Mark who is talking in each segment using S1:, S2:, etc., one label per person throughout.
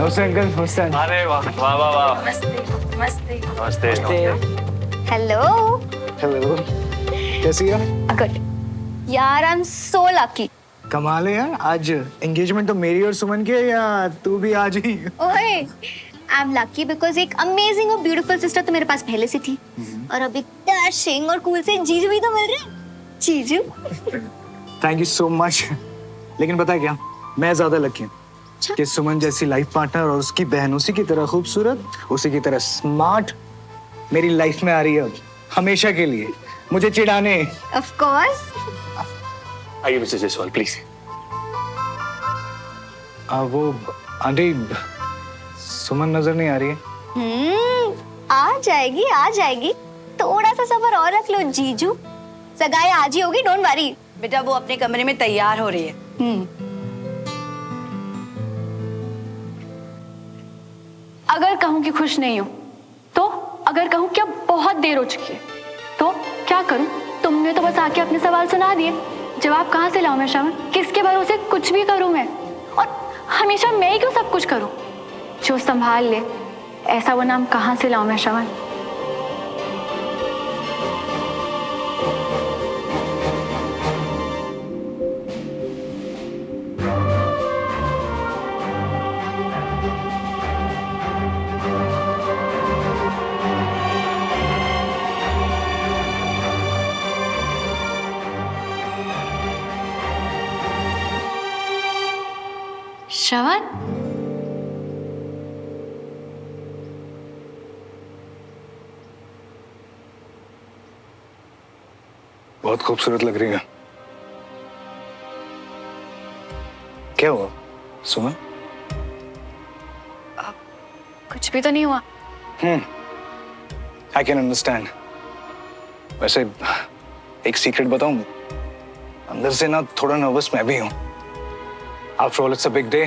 S1: नमस्ते अंकल। नमस्ते।
S2: अरे वाह वाह वाह वाह।
S3: नमस्ते नमस्ते
S2: नमस्ते।
S3: हेलो
S1: हेलो, कैसी हो?
S3: गुड यार, आई एम सो लकी।
S1: कमाल है यार, आज एंगेजमेंट तो मेरी और सुमन की है या तू भी आज ही?
S3: ओए, आई एम लकी बिकॉज एक अमेजिंग और ब्यूटीफुल सिस्टर तो मेरे पास पहले से थी और अभी डैशिंग और कूल से एक जीजू भी तो मिल रहे हैं। जीजू
S1: थैंक यू सो मच। लेकिन पता है क्या, मैं ज्यादा लकी हूँ कि सुमन जैसी लाइफ पार्टनर और उसकी बहन उसी की तरह खूबसूरत, उसी की तरह स्मार्ट मेरी लाइफ में आ रही है अब, हमेशा के लिए मुझे चिढ़ाने।
S3: Of course.
S2: आइए मिस्टर जायसवाल प्लीज।
S1: वो आंटी, सुमन नजर नहीं आ रही है।
S3: आ जाएगी आ जाएगी, थोड़ा सा सब्र और रख लो जीजू, सगाई आज ही होगी, डोंट वरी।
S4: बेटा वो अपने कमरे में तैयार हो रही है।
S5: अगर कहूं कि खुश नहीं हूं तो, अगर कहूं कि अब बहुत देर हो चुकी है तो क्या करूं? तुमने तो बस आके अपने सवाल सुना दिए, जवाब कहां से लाऊं मैं श्रवण? किसके भरोसे कुछ भी करूं मैं? और हमेशा मैं ही क्यों सब कुछ करूं? जो संभाल ले ऐसा वो नाम कहां से लाऊं मैं श्रवण? श्रवण,
S1: बहुत खूबसूरत लग रही है। क्या हुआ सुमन?
S5: कुछ भी तो नहीं हुआ।
S1: I can understand. वैसे एक सीक्रेट बताऊं, अंदर से ना थोड़ा नर्वस मैं भी हूं। After all it's a big day,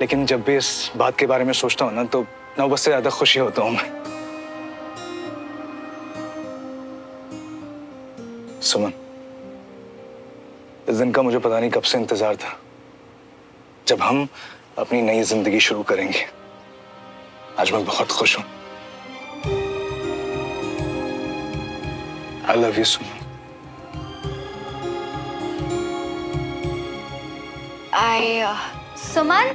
S1: लेकिन जब भी इस बात के बारे में सोचता हूं ना तो नर्वस से ज्यादा खुशी होता हूं मैं। सुमन, इस दिन का मुझे पता नहीं कब से इंतजार था, जब हम अपनी नई जिंदगी शुरू करेंगे। आज मैं बहुत खुश हूं। आई लव यू सुमन।
S3: सुमन,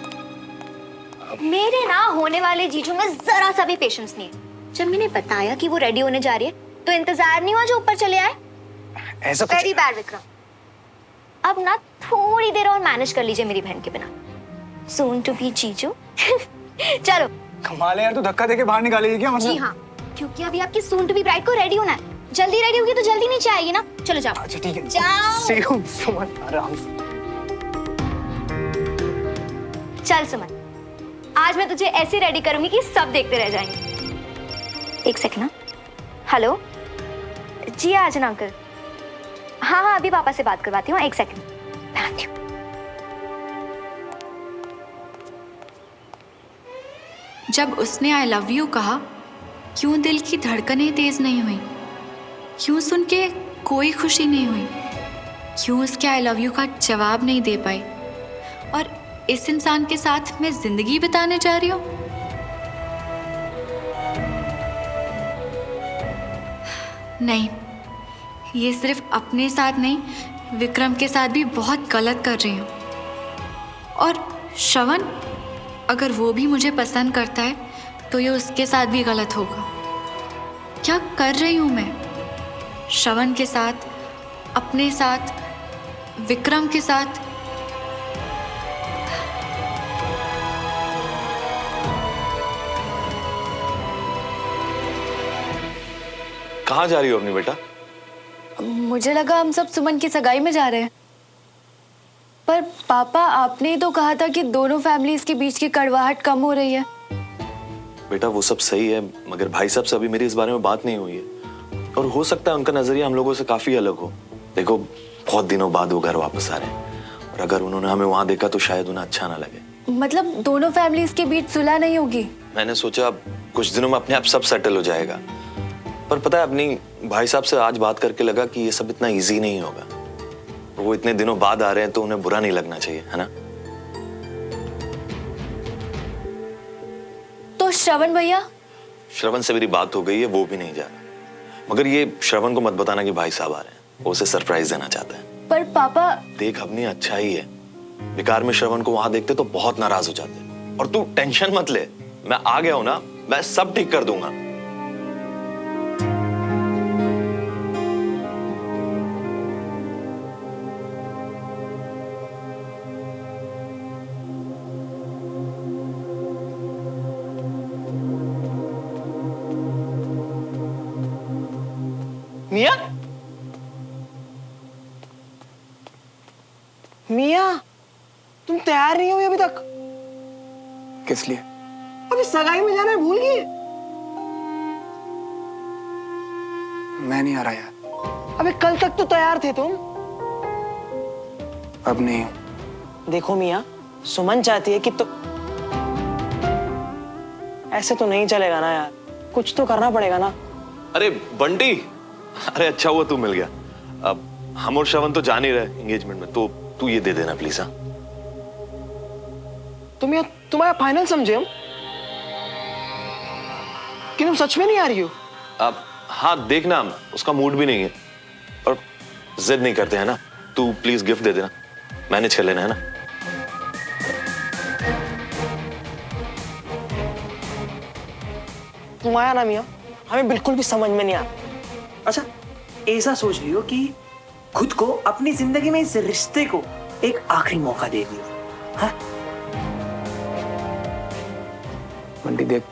S3: मेरे ना होने वाले जीजू में जरा सा भी पेशेंस नहीं है। जब मैंने बताया कि वो रेडी होने जा रही है तो इंतजार नहीं हुआ जो ऊपर चले आए।
S1: ऐसा कुछ
S3: वेरी बैड विक्रम, अब ना थोड़ी देर और मैनेज कर लीजिए मेरी बहन के बिना। सून टू बी जीजू। चलो।
S1: कमाल है यार, तू धक्का देके बाहर निकालेगी क्या?
S3: जी हाँ, क्योंकि अभी आपकी सून टू बी ब्राइड को रेडी होना है। जल्दी रेडी होगी तो जल्दी नीचे आएगी ना। चलो जाओ।
S1: अच्छा ठीक है,
S3: जाओ।
S1: See you, सुमन, आराम से।
S3: चल सुमन, आज मैं तुझे ऐसे रेडी करूंगी कि सब देखते रह जाएंगे। एक सेकंड ना। हेलो जी, आज ना अंकल। हाँ हाँ, अभी पापा से बात करवाती हूँ, एक सेकंड। Thank you.
S5: जब उसने आई लव यू कहा, क्यों दिल की धड़कनें तेज नहीं हुई? क्यों सुन के कोई खुशी नहीं हुई? क्यों उसके आई लव यू का जवाब नहीं दे पाई? और इस इंसान के साथ मैं जिंदगी बिताने जा रही हूँ। नहीं, ये सिर्फ अपने साथ नहीं, विक्रम के साथ भी बहुत गलत कर रही हूँ। और श्रवण, अगर वो भी मुझे पसंद करता है तो ये उसके साथ भी गलत होगा। क्या कर रही हूँ मैं? श्रवण के साथ, अपने साथ, विक्रम के साथ।
S2: कहाँ जा रही हो अपनी बेटा?
S5: मुझे लगा हम सब सुमन की सगाई में जा रहे हैं, पर पापा आपने ही तो कहा था कि दोनों फैमिलीज के बीच की कड़वाहट कम हो रही है।
S2: बेटा वो सब सही है, मगर भाई साहब से अभी मेरी इस बारे में बात नहीं हुई है और हो सकता है उनका नजरिया हम लोगों से काफी अलग हो। देखो बहुत दिनों बाद वो घर वापस आ रहे हैं और अगर उन्होंने हमें वहां देखा तो शायद उन्हें अच्छा ना लगे।
S5: मतलब दोनों फैमिलीज के बीच सुलह नहीं होगी?
S2: मैंने सोचा कुछ दिनों में अपने आप सब सेटल हो जाएगा, पर पता है अपनी भाई साहब से आज बात करके लगा कि ये सब इतना इजी नहीं होगा। वो इतने दिनों बाद आ रहे हैं तो उन्हें बुरा नहीं लगना चाहिए, है ना?
S5: श्रवण भैया,
S2: श्रवण से मेरी बात हो गई है, वो भी नहीं जा रहा। मगर ये श्रवण को मत बताना कि भाई साहब आ रहे हैं, वो उसे सरप्राइज देना चाहते हैं।
S5: पर पापा।
S2: देख अपनी अच्छा ही है, बेकार में श्रवण को वहां देखते तो बहुत नाराज हो जाते। और तू टेंशन मत ले, मैं आ गया हूं ना, मैं सब ठीक कर दूंगा।
S6: मिया, मिया, तुम तैयार नहीं हुई अभी तक?
S7: किस लिए?
S6: अभी सगाई में जाना है, भूल गई?
S7: मैं नहीं आ रहा यार।
S6: अबे कल तक तो तैयार थे तुम।
S7: अब नहीं हूं।
S6: देखो मिया, सुमन चाहती है कि तो ऐसे तो नहीं चलेगा ना यार, कुछ तो करना पड़ेगा ना।
S2: अरे बंटी, अरे अच्छा हुआ तू मिल गया। अब हम और श्रवण तो जान ही रहे एंगेजमेंट में, तो तू ये दे देना प्लीज। हाँ
S6: तुम्हारा फाइनल समझे हम कि तुम सच में नहीं आ रही हो?
S2: अब हाँ देखना, उसका मूड भी नहीं है और जिद नहीं करते हैं ना। तू प्लीज गिफ्ट दे देना, मैनेज कर लेना है ना।
S6: तुम आया ना मिया, हमें बिल्कुल भी समझ में नहीं आ।
S8: अच्छा, ऐसा सोच लियो कि खुद को अपनी जिंदगी में इस रिश्ते को एक आखिरी मौका दे दियो। हाँ?
S7: बंटी देख,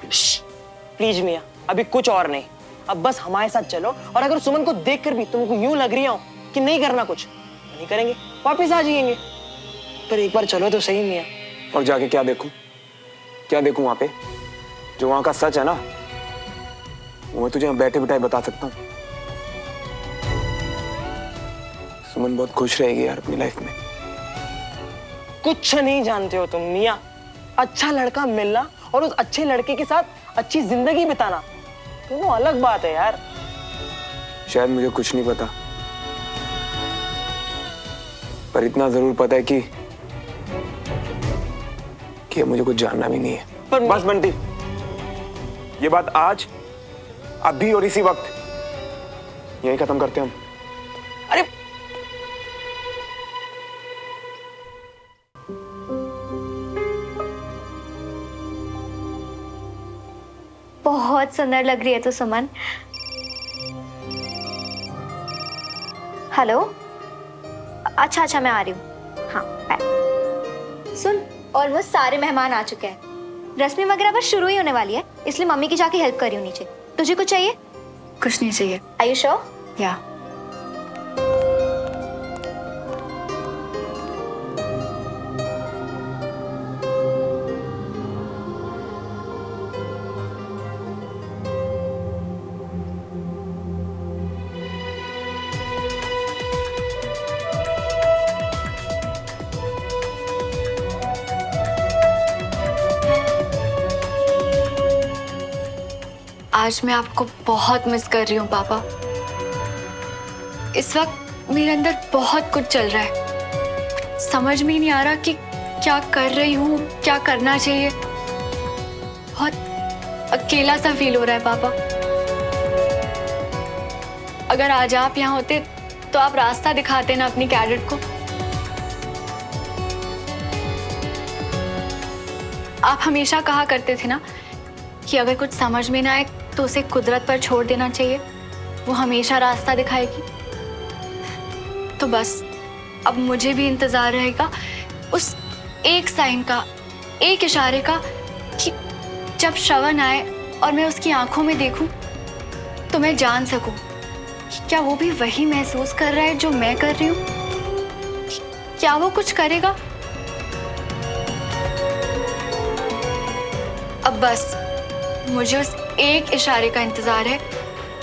S6: प्लीज मिया, अभी कुछ और नहीं, अब बस हमारे साथ चलो। और अगर सुमन को देखकर भी तुमको यूं लग रही हो कि नहीं करना कुछ, तो नहीं करेंगे, वापस आ जाएंगे। पर एक बार चलो तो सही मिया।
S7: और जाके क्या देखूं? क्या देखूं वहां पे? जो वहां का सच है ना, वो मैं तुझे यहाँ बैठे बिठाए बता सकता हूँ। सुमन बहुत खुश रहेगी यार अपनी लाइफ में।
S6: कुछ नहीं जानते हो तुम मिया। अच्छा लड़का मिलना और उस अच्छे लड़के के साथ अच्छी जिंदगी बिताना दोनों अलग बात है यार।
S7: शायद मुझे कुछ नहीं पता, पर इतना जरूर पता है कि अब मुझे कुछ जानना भी नहीं है।
S6: पर
S7: बस बंटी, ये बात आज, अभी और इसी वक्त यही खत्म करते हैं हम।
S6: अरे
S3: बहुत सुंदर लग रही है तो सुमन। हेलो, अच्छा अच्छा मैं आ रही हूँ। हाँ बाय। सुन, ऑलमोस्ट सारे मेहमान आ चुके हैं, रस्में वगैरह बस शुरू ही होने वाली है, इसलिए मम्मी की जाके हेल्प कर रही हूँ नीचे। तुझे कुछ चाहिए?
S5: कुछ नहीं चाहिए।
S3: Are you sure?
S5: या आज मैं आपको बहुत मिस कर रही हूँ पापा। इस वक्त मेरे अंदर बहुत कुछ चल रहा है, समझ में ही नहीं आ रहा कि क्या कर रही हूँ, क्या करना चाहिए। बहुत अकेला सा फील हो रहा है पापा। अगर आज आप यहाँ होते तो आप रास्ता दिखाते ना अपनी कैडेट को। आप हमेशा कहा करते थे ना कि अगर कुछ समझ में ना आए तो उसे कुदरत पर छोड़ देना चाहिए, वो हमेशा रास्ता दिखाएगी। तो बस अब मुझे भी इंतजार रहेगा उस एक साइन का, एक इशारे का, कि जब श्रवण आए और मैं उसकी आंखों में देखूं तो मैं जान सकूं कि क्या वो भी वही महसूस कर रहा है जो मैं कर रही हूं। क्या वो कुछ करेगा? अब बस मुझे उस एक इशारे का इंतजार है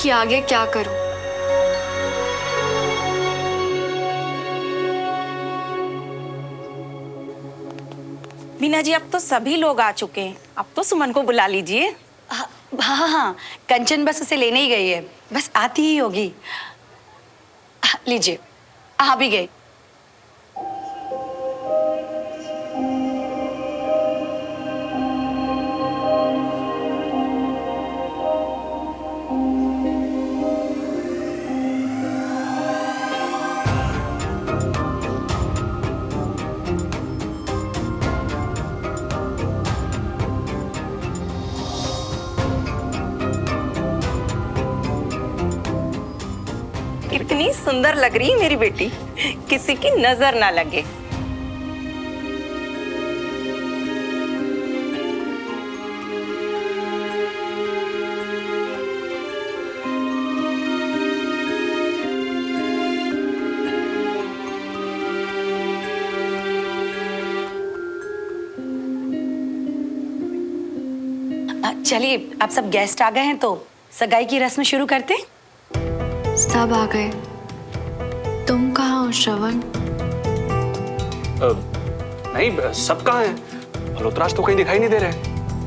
S5: कि आगे क्या करूं।
S4: मीना जी, अब तो सभी लोग आ चुके हैं, अब तो सुमन को बुला लीजिए। हाँ हाँ हाँ, कंचन बस उसे लेने ही गई है, बस आती ही होगी। लीजिए, आ भी गई। कितनी सुंदर लग रही है मेरी बेटी, किसी की नजर ना लगे। चलिए, अब सब गेस्ट आ गए हैं तो सगाई की रस्म शुरू करते हैं।
S5: सब आ गए। तुम कहाँ हो श्रवण?
S7: नहीं, सब कहाँ हैं? मल्होत्राज तो कहीं दिखाई नहीं दे रहे,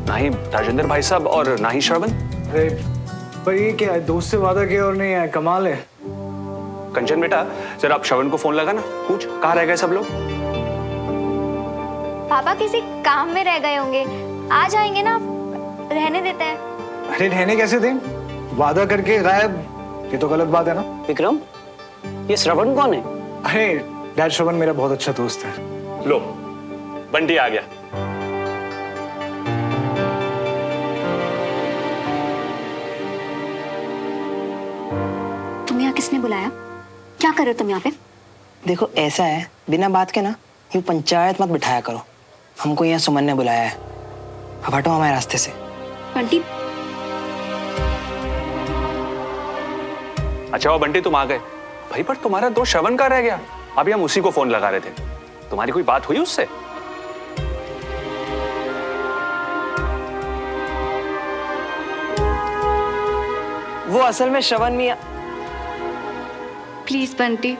S7: ना ही राजेंद्र भाई साहब और ना ही श्रवण।
S1: अरे पर ये क्या है, दोस्त से वादा किया और नहीं आया, कमाल है।
S7: कंचन बेटा, जरा आप श्रवण को फोन लगा ना, पूछ कहाँ रह गए सब लोग।
S3: पापा किसी काम में रह गए होंगे, आ जाएंगे ना, रहने देते हैं।
S1: अरे रहने कैसे दें, वादा करके गायब, ये तो गलत बात है ना।
S6: विक्रम, ये श्रवण कौन है?
S1: अरे डैड, श्रवण मेरा बहुत अच्छा दोस्त है।
S7: लो, बंटी आ गया।
S3: तुम्हें यहाँ किसने बुलाया? क्या कर रहे हो तुम यहाँ पे?
S6: देखो ऐसा है, बिना बात के ना यूं पंचायत मत बिठाया करो। हमको यहाँ सुमन ने बुलाया है, अब हटो हमारे रास्ते से।
S3: बंटी,
S7: अच्छा वो बंटी तुम आ गए भाई, पर तुम्हारा दोस्त श्रवण कहाँ रह गया? अभी हम उसी को फोन लगा रहे थे। तुम्हारी कोई बात हुई उससे?
S6: वो असल में श्रवण मियां।
S5: प्लीज बंटी,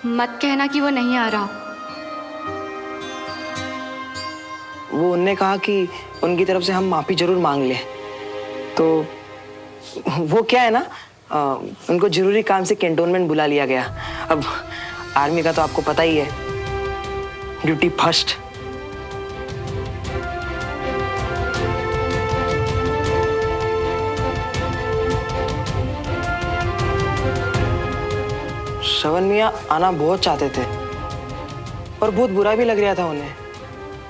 S5: मत कहना कि वो नहीं आ रहा।
S6: वो उनने कहा कि उनकी तरफ से हम माफी जरूर मांग लें, तो वो क्या है ना, उनको जरूरी काम से कैंटोनमेंट बुला लिया गया। अब आर्मी का तो आपको पता ही है, ड्यूटी फर्स्ट। श्रवण मियां आना बहुत चाहते थे और बहुत बुरा भी लग रहा था उन्हें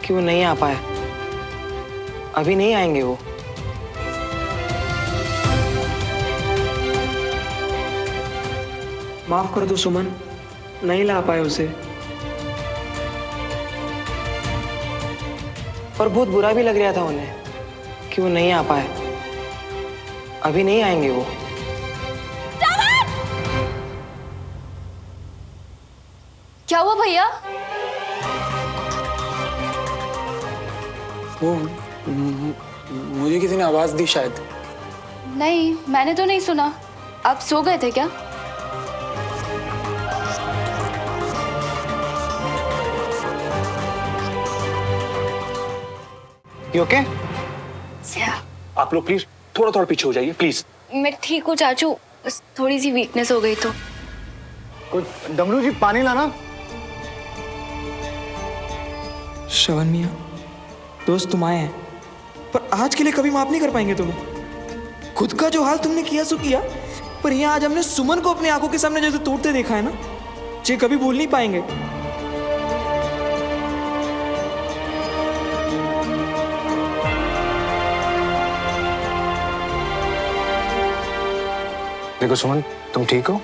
S6: कि वो नहीं आ पाए। अभी नहीं आएंगे वो। माफ कर दो सुमन, नहीं ला पाए उसे। और बहुत बुरा भी लग रहा था उन्हें कि वो नहीं आ पाए। अभी नहीं आएंगे वो।
S5: क्या हुआ भैया?
S7: वो मुझे किसी ने आवाज दी शायद।
S5: नहीं, मैंने तो नहीं सुना। आप सो गए थे क्या?
S1: You okay?
S7: आप लोग प्लीज थोड़ा थोड़ा पीछे हो जाइए प्लीज।
S5: मैं ठीक हूँ चाचू, बस थोड़ी सी वीकनेस हो गई तो।
S1: कुछ डमरू जी पानी लाना।
S9: श्रवण मियां, दोस्त तुम आए हैं, पर आज के लिए कभी माफ नहीं कर पाएंगे तुम्हें। खुद का जो हाल तुमने किया सो किया, पर यहाँ आज हमने सुमन को अपनी आंखों के सामने जैसे तोड़ते देखा है ना, ये कभी भूल नहीं पाएंगे।
S1: देखो सुमन, तुम ठीक हो?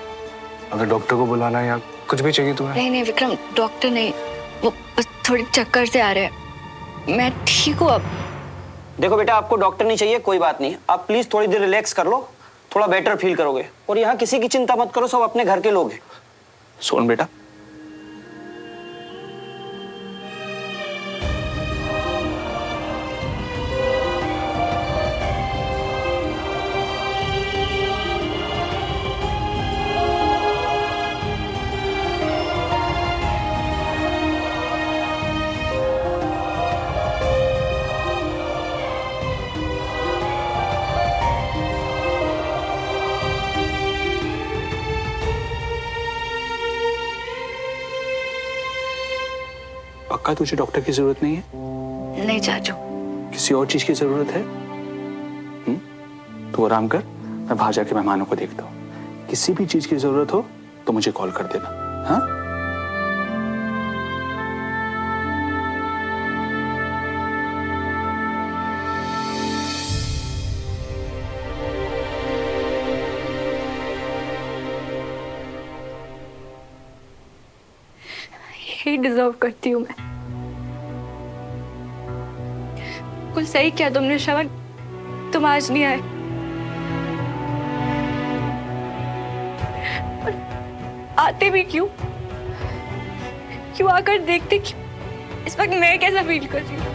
S1: अगर डॉक्टर को बुलाना या कुछ भी चाहिए तुम्हें।
S5: नहीं नहीं विक्रम, डॉक्टर नहीं, वो बस थोड़ी चक्कर से आ रहे हैं। मैं ठीक हूँ अब।
S6: देखो बेटा, आपको डॉक्टर नहीं चाहिए, कोई बात नहीं। आप प्लीज थोड़ी देर रिलैक्स कर लो, थोड़ा बेटर फील करोगे। और यहाँ किसी की चिंता मत करो, सब अपने घर के लोग हैं।
S7: सोन बेटा, पक्का तुझे डॉक्टर की जरूरत नहीं है?
S5: नहीं चाचू।
S7: किसी और चीज की जरूरत है? तू आराम कर, मैं बाहर जाके मेहमानों को देखता हूँ। किसी भी चीज की जरूरत हो तो मुझे कॉल कर देना। हाँ?
S5: यही डिजर्व करती हूँ मैं। कुल सही किया तुमने श्रवण, तुम आज नहीं आए। और आते भी क्यों आकर देखते क्यों? इस वक्त मैं कैसा फील कर रही हूँ?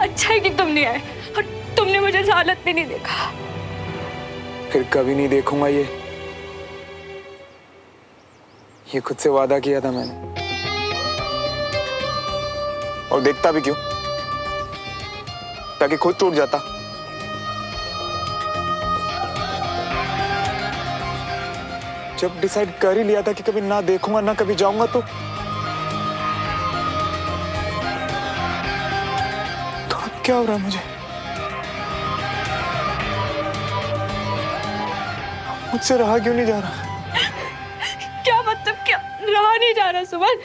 S5: अच्छा है कि तुम नहीं आए और तुमने मुझे इस हालत में नहीं देखा।
S9: फिर कभी नहीं देखूंगा ये खुद से वादा किया था मैंने,
S7: और देखता भी क्यों? ताकि खुद टूट जाता। जब डिसाइड कर ही लिया था कि कभी ना देखूंगा ना कभी जाऊंगा, तो अब क्या हो रहा है मुझे? मुझसे रहा क्यों नहीं जा रहा?
S5: क्या मतलब, क्या रहा नहीं जा रहा सुमन?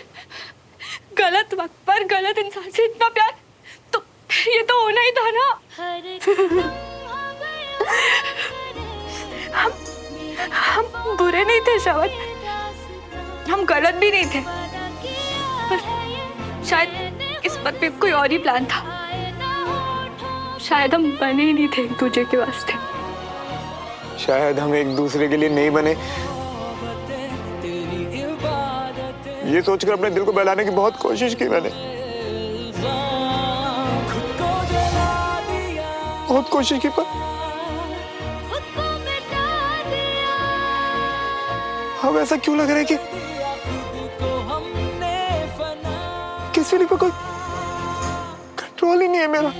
S5: गलत वक्त पर गलत इंसान से इतना प्यार, तो फिर ये तो होना ही था ना। हम बुरे नहीं थे श्रवण, हम गलत भी नहीं थे, पर शायद किस्मत में कोई और ही प्लान था। शायद हम बने ही नहीं थे एक दूसरे के वास्ते।
S7: शायद हम एक दूसरे के लिए नहीं बने, ये सोचकर अपने दिल को बहलाने की बहुत कोशिश की मैंने, बहुत कोशिश की, पर अब ऐसा क्यों लग रहा है कि किस फीलिंग पर कोई कंट्रोल ही नहीं है मेरा।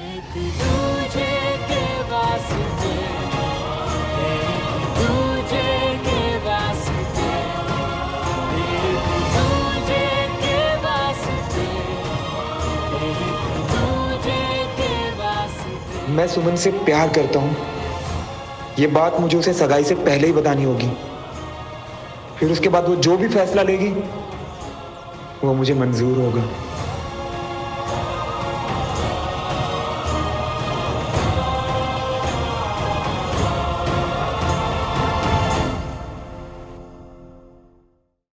S9: मैं सुमन से प्यार करता हूँ, ये बात मुझे उसे सगाई से पहले ही बतानी होगी। फिर उसके बाद वो जो भी फैसला लेगी वो मुझे मंजूर होगा।